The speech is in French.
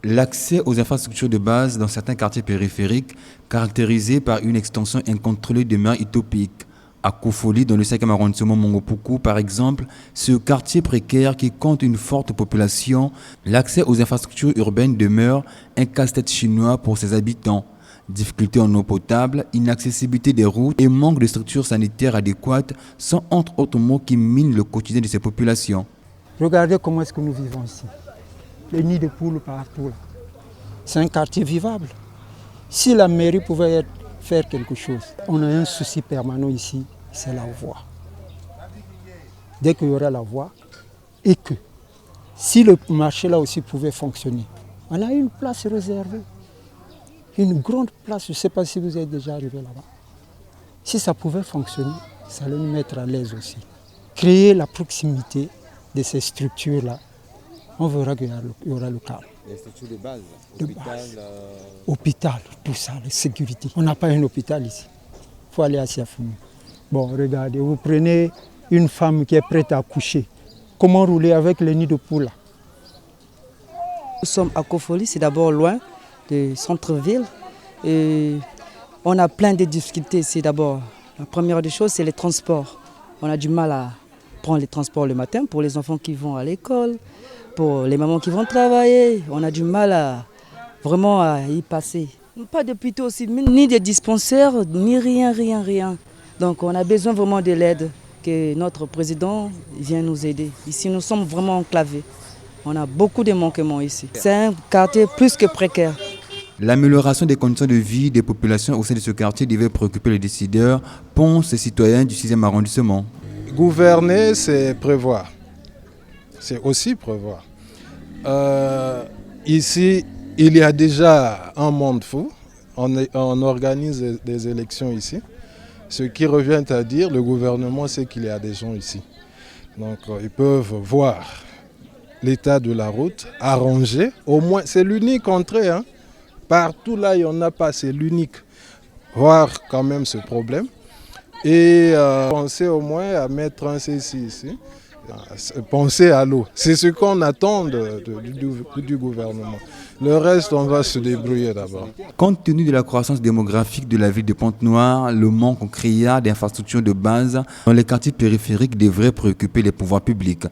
L'accès aux infrastructures de base dans certains quartiers périphériques, caractérisés par une extension incontrôlée, demeure utopique. À Koufouli, dans le 5e arrondissement Mongopoukou, par exemple, ce quartier précaire qui compte une forte population, l'accès aux infrastructures urbaines demeure un casse-tête chinois pour ses habitants. Difficultés en eau potable, inaccessibilité des routes et manque de structures sanitaires adéquates sont entre autres mots qui minent le quotidien de ces populations. Regardez comment est-ce que nous vivons ici. Les nids de poules partout. C'est un quartier vivable. Si la mairie pouvait faire quelque chose, on a un souci permanent ici, c'est la voie. Dès qu'il y aura la voie, et que si le marché là aussi pouvait fonctionner, on a une place réservée. Une grande place, je ne sais pas si vous êtes déjà arrivé là-bas. Si ça pouvait fonctionner, ça allait nous mettre à l'aise aussi. Créer la proximité de ces structures-là, on verra qu'il y aura le calme. Les structures de base, hôpital, tout ça, la sécurité. On n'a pas un hôpital ici. Il faut aller à Siafoumou. Bon, regardez, vous prenez une femme qui est prête à accoucher. Comment rouler avec les nids de poules? Nous sommes à Koufouli, c'est d'abord loin du centre-ville. Et on a plein de difficultés ici d'abord. La première des choses, c'est les transports. On a du mal à prendre les transports le matin pour les enfants qui vont à l'école, pour les mamans qui vont travailler. On a du mal vraiment à y passer. Pas d'hôpitaux aussi, ni de dispensaires, ni rien. Donc on a besoin vraiment de l'aide, que notre président vienne nous aider. Ici, nous sommes vraiment enclavés. On a beaucoup de manquements ici. C'est un quartier plus que précaire. L'amélioration des conditions de vie des populations au sein de ce quartier devait préoccuper les décideurs, pensent les citoyens du 6e arrondissement. Gouverner, c'est prévoir. C'est aussi prévoir. Ici, il y a déjà un monde fou. On organise des élections ici. Ce qui revient à dire, le gouvernement sait qu'il y a des gens ici. Donc, ils peuvent voir l'état de la route, arranger. Au moins, c'est l'unique entrée. Partout là, il n'y en a pas, c'est l'unique. Voir quand même ce problème. Et penser au moins à mettre un CC ici. Penser à l'eau. C'est ce qu'on attend du gouvernement. Le reste, on va se débrouiller d'abord. Compte tenu de la croissance démographique de la ville de Pointe-Noire, le manque criard d'infrastructures de base dans les quartiers périphériques devrait préoccuper les pouvoirs publics.